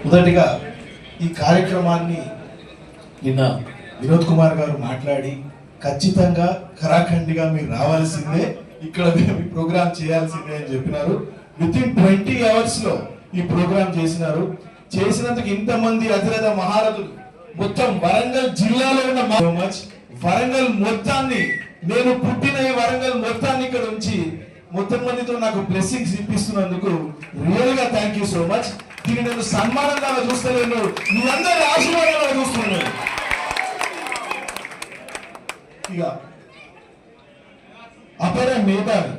మొదటిగా ఈ కార్యక్రమాన్ని నిన్న వినోద్ కుమార్ గారు మాట్లాడి ఖచ్చితంగా ఖరాఖండిగా మీరు రావాల్సిందే, ఇక్కడ మేము ఈ ప్రోగ్రామ్ చేయాల్సిందే అని చెప్పినారు. విత్ ఇన్ 20 hours లో ఈ ప్రోగ్రామ్ చేసినందుకు ఇంతమంది అతిరథ మహారథులు మొత్తం వరంగల్ జిల్లాలో ఉన్న మచ్ వరంగల్ మొత్తాన్ని, నేను పుట్టిన ఈ వరంగల్ మొత్తాన్ని ఇక్కడ ఉంచి మొత్తం మందితో నాకు బ్లెస్సింగ్స్ ఇప్పిస్తున్నందుకు రియల్ గా థ్యాంక్ యూ సో మచ్. దీన్ని నేను సన్మానంగా చూస్తలేను, మీ అందరి ఆశీర్వాదంగా చూస్తున్నాను. ఇక అపర మేధావి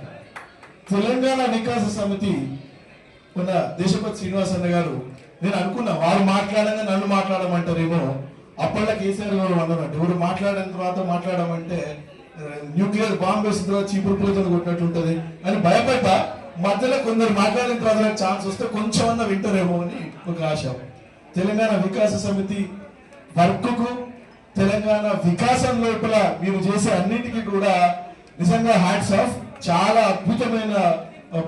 తెలంగాణ వికాస సమితి ఉన్న దేశపతి శ్రీనివాస్ అన్న గారు, నేను అనుకున్నా వారు మాట్లాడంగా నన్ను మాట్లాడమంటారేమో. అప్పట్లో కేసీఆర్ గారు అన్నారంటే ఎవరు మాట్లాడిన తర్వాత మాట్లాడమంటే న్యూక్లియర్ బాంబ్ వేసిన తర్వాత చీపురు పూజలు కొట్టినట్టు ఉంటది అని భయపడ్డా. మధ్యలో కొందరు మాట్లాడిన తర్వాత ఛాన్స్ వస్తే కొంచెం అన్న వింటారేమో అని ఒక ఆశ. తెలంగాణ వికాస సమితి వర్క్కు, తెలంగాణ వికాసం లోపల మీరు చేసే అన్నిటికీ కూడా నిజంగా హ్యాట్స్ ఆఫ్. చాలా అద్భుతమైన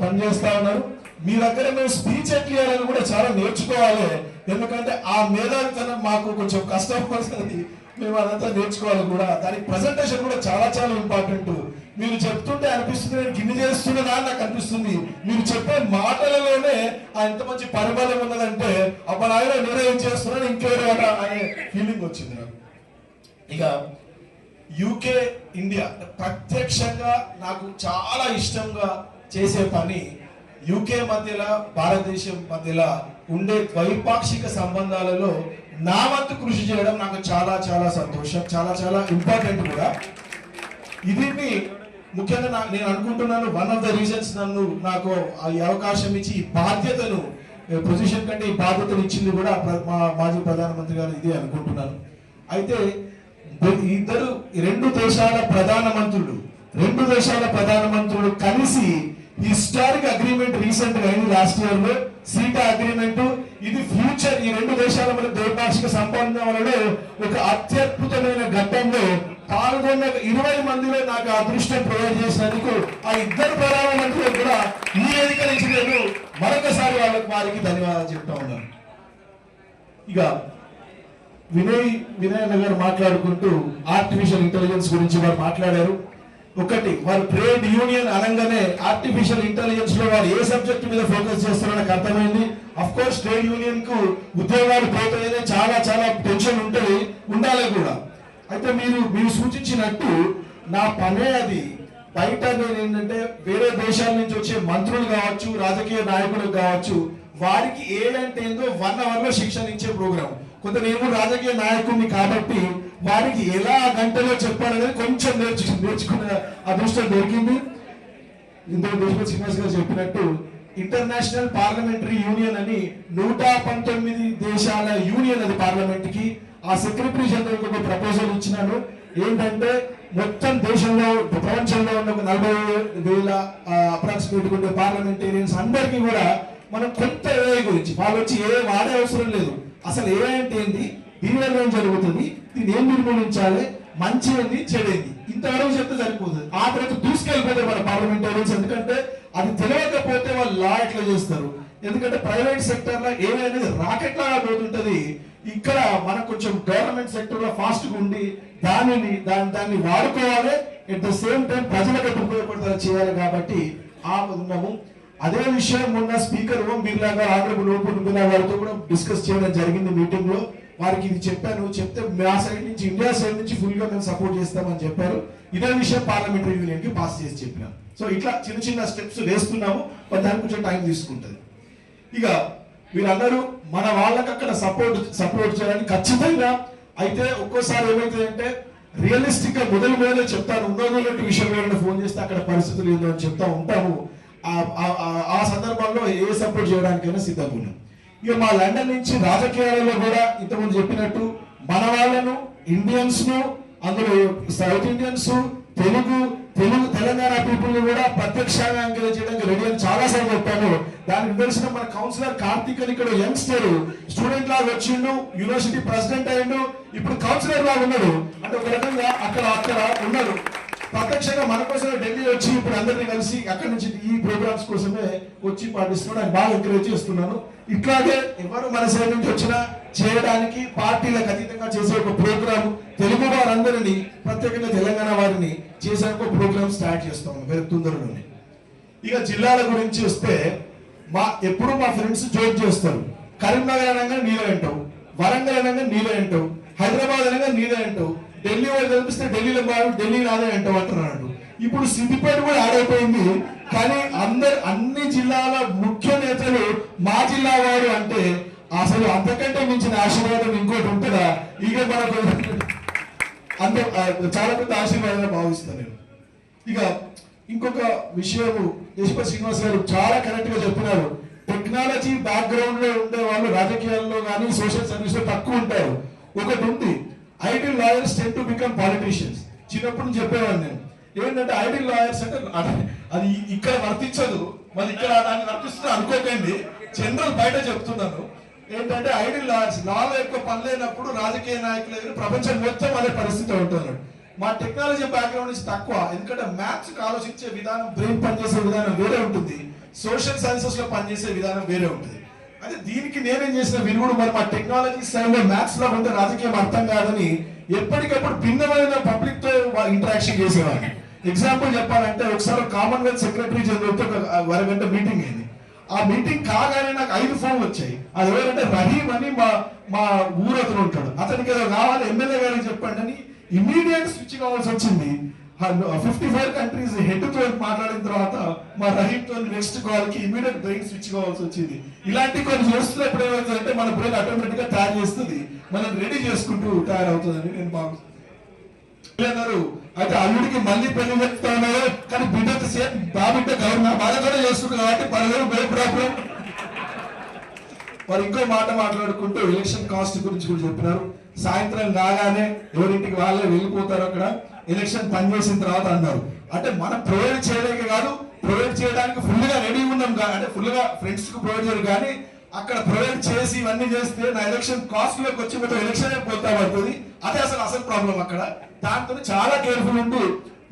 పని చేస్తా ఉన్నారు. మీ దగ్గర మేము స్పీచ్ ఎట్లియాలని కూడా చాలా నేర్చుకోవాలి, ఎందుకంటే ఆ మేధావితనం మాకు కొంచెం కష్టం వస్తుంది, మేము అదంతా నేర్చుకోవాలి కూడా. దానికి ప్రజెంటేషన్ కూడా చాలా చాలా ఇంపార్టెంట్. మీరు చెప్తుంటే అనిపిస్తుంది నేను గిన్నె చేస్తున్నా అని నాకు అనిపిస్తుంది. మీరు చెప్పే మాటలలోనే ఎంత మంచి పరిమళం ఉన్నదంటే అప్పుడు ఆయన నేనేం చేస్తున్నాను ఇంకెవరు అనే ఫీలింగ్ వచ్చింది నాకు. ఇక యూకే ఇండియా ప్రత్యక్షంగా నాకు చాలా ఇష్టంగా చేసే పని యూకే మధ్యలో భారతదేశం మధ్యలో ఉండే ద్వైపాక్షిక సంబంధాలలో నా వంతు కృషి చేయడం నాకు చాలా చాలా సంతోషం, చాలా చాలా ఇంపార్టెంట్ కూడా. ఇది ముఖ్యంగా నేను అనుకుంటున్నాను వన్ ఆఫ్ ద రీజన్స్ నాకు ఈ అవకాశం ఇచ్చి ఈ బాధ్యతను పొజిషన్ కంటే ఈ బాధ్యతను ఇచ్చింది కూడా మా మాజీ ప్రధానమంత్రి గారు ఇదే అనుకుంటున్నాను. అయితే రెండు దేశాల ప్రధానమంత్రులు కలిసి హిస్టారిక్ అగ్రిమెంట్ రీసెంట్ గా అయింది లాస్ట్ ఇయర్ లో, సీటా అగ్రిమెంట్. ఇది ఫ్యూచర్ ఈ రెండు దేశాల మధ్య ద్వైపాక్షిక సంబంధాలలో ఒక అత్యద్భుతమైన ఘట్టంలో పాల్గొన్న 20 మందిలో నాకు అదృష్టం ప్రొవైడ్ చేసినందుకు ఆ ఇద్దరు ప్రధానమంత్రులు కూడా ఈ వేదిక నుంచి నేను మరొకసారి వారికి ధన్యవాదాలు చెప్తా ఉన్నాను. ఇక వినయ్ గారు మాట్లాడుకుంటూ ఆర్టిఫిషియల్ ఇంటెలిజెన్స్ గురించి వారు మాట్లాడారు. ఒకటి, వారు ట్రేడ్ యూనియన్ అనగానే ఆర్టిఫిషియల్ ఇంటెలిజెన్స్ లో వారు ఏ సబ్జెక్ట్ మీద ఫోకస్ చేస్తారో నాకు అర్థమైంది. అఫ్ కోర్స్ ట్రేడ్ యూనియన్ కు ఉద్యోగాలు పోతాయనే చాలా చాలా టెన్షన్ ఉండాలి కూడా. అయితే మీరు సూచించినట్టు నా పనే అది. బయట నేను ఏంటంటే వేరే దేశాల నుంచి వచ్చే మంత్రులు కావచ్చు, రాజకీయ నాయకులు కావచ్చు, వారికి ఏదంటే ఏందో 1 hour లో శిక్షణ ఇచ్చే ప్రోగ్రామ్. కొంత నేను రాజకీయ నాయకుడిని కాబట్టి వారికి ఎలా గంటలో చెప్పాలనేది కొంచెం నేర్చుకునే అదృష్టం దొరికింది. ఇందులో దేశపతి శ్రీనివాస్ గారు చెప్పినట్టు ఇంటర్నేషనల్ పార్లమెంటరీ యూనియన్ అని 119 దేశాల యూనియన్ అది పార్లమెంట్ కి. ఆ సెక్రటరీ జనరల్ ఒక ప్రపోజల్ ఇచ్చినాను. ఏంటంటే మొత్తం దేశంలో ప్రపంచంలో ఉన్న ఒక 40,000 అప్రాక్సిమేట్ ఉండే పార్లమెంటేరియన్స్ అందరికీ కూడా మనం కొంత ఏఐ గురించి వాళ్ళు వచ్చి ఏ వాడే అవసరం లేదు, అసలు ఏఐ అంటే ఏంది, దీనివల్ల ఏం జరుగుతుంది, దీన్ని ఏం నిర్మూలించాలి, మంచి ఏంది చెడేది, ఇంతవరకు చెప్తే సరిపోతుంది. ఆ తర్వాత దూసుకెళ్ళిపోతారు మన పార్లమెంటేరియన్స్. ఎందుకంటే అది తెలియకపోతే వాళ్ళు లా ఎట్లా చేస్తారు, ఎందుకంటే ప్రైవేట్ సెక్టర్ లో ఏఐ అనేది రాకెట్ లాగా పోతుంటది. ఇక్కడ మనకు కొంచెం గవర్నమెంట్ సెక్టర్ లో ఫాస్ట్ గా ఉండి దాన్ని వాడుకోవాలి, ఎట్ ద సేమ్ టైం ప్రజలకు ఉపయోగపడతా చేయాలి. కాబట్టి ఉన్నాము. అదే విషయం మొన్న స్పీకర్ ఓం బిర్లా గారు, ఆనరబుల్ ఓం బిర్లా గారితో కూడా డిస్కస్ చేయడం జరిగింది మీటింగ్ లో. వారికి ఇది చెప్పాను, చెప్తే మా సైడ్ నుంచి ఇండియా సైడ్ నుంచి ఫుల్ గా మేము సపోర్ట్ చేస్తామని చెప్పారు. ఇదే విషయం పార్లమెంటరీ యూనియన్ కి పాస్ చేసి చెప్పినాం. సో ఇట్లా చిన్న చిన్న స్టెప్స్ వేస్తున్నాము, దానికి కొంచెం టైం తీసుకుంటుంది. ఇక వీళ్ళందరూ మన వాళ్ళకి అక్కడ సపోర్ట్ చేయడానికి ఖచ్చితంగా. అయితే ఒక్కోసారి ఏమైతుందంటే రియలిస్టిక్ గా మొదలు చెప్తాను, ఉన్నటువంటి విషయం ఏమైనా ఫోన్ చేస్తే అక్కడ పరిస్థితులు ఏందో అని చెప్తా ఉంటాము. ఆ సందర్భంలో ఏ సపోర్ట్ చేయడానికైనా సిద్ధంగా ఉన్నాం. ఇక మా లండన్ నుంచి రాజకీయాలలో కూడా ఇంతకుముందు చెప్పినట్టు మన వాళ్ళను, ఇండియన్స్ ను, అందులో సౌత్ ఇండియన్స్, తెలంగాణ పీపుల్ ని కూడా ప్రత్యక్షంగా ఎంకరేజ్ చేయడానికి రెడీ అని చాలా సార్లు చెప్పాను. దానికి నిదర్శనం మన కౌన్సిలర్ కార్తీక్ అని ఇక్కడ యంగ్స్టర్ స్టూడెంట్ లాగా వచ్చిండు, యూనివర్సిటీ ప్రెసిడెంట్ అయ్యిండు, ఇప్పుడు కౌన్సిలర్ లాగా ఉన్నాడు. అంటే ఒక రకంగా అక్కడ ఉన్నాడు. ప్రత్యక్షంగా మన కోసమే ఢిల్లీ వచ్చి ఇప్పుడు అందరినీ కలిసి అక్కడి నుంచి ఈ ప్రోగ్రామ్స్ కోసమే వచ్చి పాటిస్తున్నాడు. ఆయన బాగా ఎంకరేజ్ చేస్తున్నాను. ఇట్లాగే ఎవరు మన సైడ్ నుంచి వచ్చినా చేయడానికి పార్టీలకు అతీతంగా చేసే ఒక ప్రోగ్రామ్ తెలుగు వారందరినీ ప్రత్యేకంగా తెలంగాణ వారిని చేసే ఒక ప్రోగ్రామ్ స్టార్ట్ చేస్తాము very తొందరలోనే. ఇక జిల్లాల గురించి వస్తే ఎప్పుడు మా ఫ్రెండ్స్ జోక్ చేస్తారు. కరీంనగర్ అనగా నీళ్ళ అంటావు, వరంగల్ అనగా నీళ్ళ అంటావు, హైదరాబాద్ అనగా నీళ్ళ అంటావు, ఢిల్లీ వాళ్ళు కనిపిస్తే ఢిల్లీలో బాగు ఢిల్లీ నాదే అంటావు అంటున్నాడు. ఇప్పుడు సిద్దిపేట కూడా ఆడైపోయింది. కానీ అన్ని జిల్లాల ముఖ్య నేతలు మా జిల్లా వారు అంటే అసలు అంతకంటే మించిన ఆశీర్వాదం ఇంకోటి ఉంటుందా? ఇక మనకు అంత చాలా పెద్ద ఆశీర్వాదంగా భావిస్తాను నేను. ఇక ఇంకొక విషయము యశ్వత్ శ్రీనివాస్ గారు చాలా కరెక్ట్ గా చెప్పినారు. టెక్నాలజీ బ్యాక్గ్రౌండ్ లో ఉండే వాళ్ళు రాజకీయాల్లో కానీ సోషల్ సర్వీస్ లో తక్కువ ఉంటారు. ఒకటి ఉంది, ideal lawyers tend to become politicians. చిన్నప్పుడు నుంచి చెప్పేవాడిని నేను. ఏంటంటే ఐడియల్ లాయర్స్ అంటే అది ఇక్కడ వర్తించదు, మళ్ళీ ఇక్కడ దాన్ని వర్తిస్తున్నా అనుకోకండి, జనరల్ బయట చెప్తున్నాను. ఏంటంటే ఐడియల్ లాయర్స్ లాలో ఎక్కువ పనిలేనప్పుడు రాజకీయ నాయకులు ఎదురు ప్రపంచం మొత్తం అనే పరిస్థితి ఉంటున్నాడు. మా టెక్నాలజీ బ్యాక్గ్రౌండ్ నుంచి తక్కువ, ఎందుకంటే మ్యాథ్స్ ఆలోచించే విధానం, బ్రెయిన్ పనిచేసే విధానం వేరే ఉంటుంది, సోషల్ సైన్సెస్ లో పనిచేసే విధానం వేరే ఉంటుంది. అదే దీనికి నేనేం చేసిన విరుగుడు, మరి మా టెక్నాలజీ సైడ్ లో మ్యాథ్స్ లో ఉంటే రాజకీయం అర్థం కాదని ఎప్పటికప్పుడు భిన్నమైన పబ్లిక్ తో ఇంటరాక్షన్ చేసేవాడిని. ఎగ్జాంపుల్ చెప్పాలంటే ఒకసారి కామన్వెల్త్ సెక్రటరీ జనరల్తో ఒక అరగంట మీటింగ్ అయింది. ఆ మీటింగ్ కాగానే నాకు 5 ఫోన్లు వచ్చాయి. అది ఎవరంటే రహీం అని మా ఊరు అతను ఉంటాడు. అతనికి ఏదో కావాలి ఎమ్మెల్యే గారికి చెప్పండి అని ఇమీడియట్ స్విచ్ కావాల్సి వచ్చింది. 54 కంట్రీస్ హెడ్ తో మాట్లాడిన తర్వాత మా రహీం తో నెక్స్ట్ కాల్ కి ఇమీడియట్ బ్రెయిన్ స్విచ్ కావాల్సి వచ్చింది. ఇలాంటి కొన్ని చేస్తున్నప్పుడు ఏమవుతుందంటే మన బ్రెయిన్ ఆటోమేటిక్ గా తయారు చేస్తుంది, మనం రెడీ చేసుకుంటూ తయారవుతుందని నేను భావిస్తున్నాను. అయితే అల్లుడికి మళ్ళీ పెళ్లి చెప్తా ఉన్నారు, కానీ బిడ్డతో సేమ్ బాబిడ్డ గవర్నర్ బాధ కూడా చేస్తుంటారు కాబట్టి పర్లేదు నో ప్రాబ్లం. మరి ఇంకో మాట మాట్లాడుకుంటూ ఎలక్షన్ కాస్ట్ గురించి కూడా చెప్పినారు. సాయంత్రం కాగానే ఎవరింటికి వాళ్ళే వెళ్ళిపోతారు. అక్కడ ఎలక్షన్ పనిచేసిన తర్వాత అన్నారు. అంటే మనం ప్రొవైడ్ చేయలేక కాదు, ప్రొవైడ్ చేయడానికి ఫుల్ గా రెడీ ఉన్నాం, అంటే ఫుల్ గా ఫ్రెండ్స్ కు ప్రొవైడ్ చేయాలి. కానీ అక్కడ ప్రొవైడ్ చేసి ఇవన్నీ చేస్తే నా ఎలక్షన్ కాస్ట్ లోకి వచ్చి మొత్తం ఎలక్షన్ పోతా పడుతుంది. అదే అసలు ప్రాబ్లం అక్కడ. దాంతో చాలా కేర్ఫుల్ ఉంటూ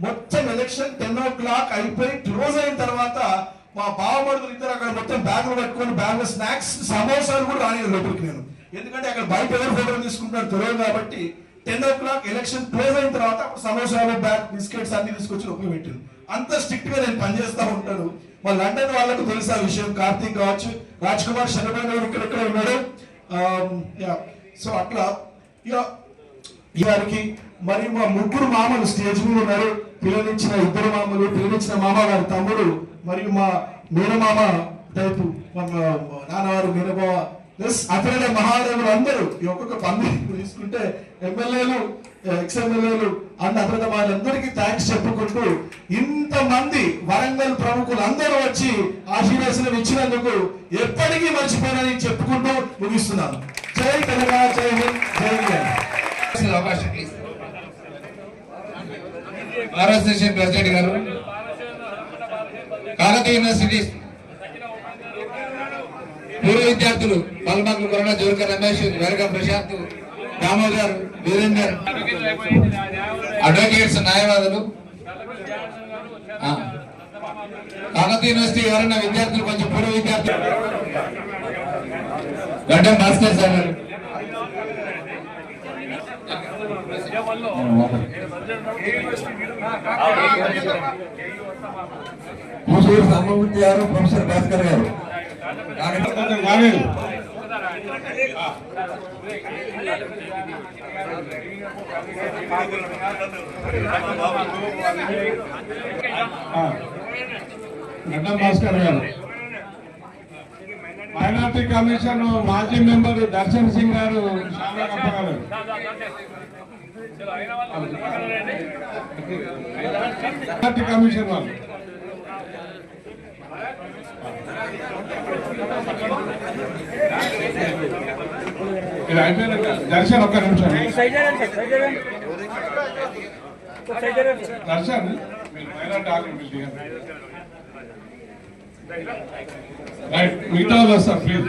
మొత్తం ఎలక్షన్ 10 o'clock అయిపోయి క్లోజ్ అయిన తర్వాత మా బావమడుగులు ఇద్దరు అక్కడ మొత్తం బ్యాగులు పట్టుకొని బ్యాగ్ స్నాక్స్ సమోసాలు కూడా రాని లోపలికి నేను, ఎందుకంటే అక్కడ బయట ఎవరు ఫోటోలు తీసుకుంటున్నారు తెలియదు కాబట్టి 10 o'clock ఎలక్షన్ క్లోజ్ అయిన తర్వాత సమోసాలు బ్యాగ్ బిస్కెట్స్ అన్ని తీసుకొచ్చి లోపల పెట్టారు. అంత స్ట్రిక్ట్ గా నేను పనిచేస్తా ఉంటాను. మా లండన్ వాళ్ళకు తెలుసు ఆ విషయం. కార్తీక్ కావచ్చు, రాజ్ కుమార్ శర్మ ఇక్కడెక్కడ ఉన్నాడు. సో అట్లా ఇక వారికి మరియు మా 3 మామలు స్టేజ్ మీద ఉన్నారు. పిల్లనిచ్చిన 2 మామలు, పిల్లనిచ్చిన మామ గారి తమ్ముడు మరియు మా మేనమామ టైపు మా నాన్నవారు మేనబావ ప్లస్ అతనే మహాదేవులు అందరూ ఈ ఒక్కొక్క పని తీసుకుంటే ఎమ్మెల్యేలు, ఎక్స్ఎమ్మెల్యేలు అన్న అతని వాళ్ళందరికీ థ్యాంక్స్ చెప్పుకుంటూ ఇంతమంది వరంగల్ ప్రముఖులు అందరూ వచ్చి ఆశీర్వాదం ఇచ్చినందుకు ఎప్పటికీ మర్చిపోయినని చెప్పుకుంటూ ముగిస్తున్నాను. జై తెలంగాణ, జై హింద్, జై ఇండియా. అవకాశం అసోసియేషన్ ప్రెసిడెంట్ గారు, కాకతీయ యూనివర్సిటీ పూర్వ విద్యార్థులు పల్మకులు కొరణ, జోర్కర్ రమేష్, వెరగం ప్రశాంత్, దామోదర్, వీరేందర్, అడ్వకేట్స్, న్యాయవాదులు, కాకతీయ యూనివర్సిటీ ఎవరైనా విద్యార్థులు కొంచెం పూర్వ విద్యార్థులు, గడ్డం భాస్కర్ సార్ గారు, సంభవమూర్తి గారు, ప్రొఫెసర్ భాస్కర్ గారు, గడ్డం భాస్కర్ గారు, మైనార్టీ కమిషన్ మాజీ మెంబర్ దర్శన్ సింగ్ గారు, శ్యామలగప్ప గారు, మైనార్టీ కమిషన్ వాళ్ళు ఇది అయిపోయినాక దర్శన్ ఒక్క నిమిషం. దర్శన్ మీరు మైనార్టీ ఆర్గ్యుమెంట్ రైట్, మిగతా వాళ్ళు వస్తారు ప్లీజ్.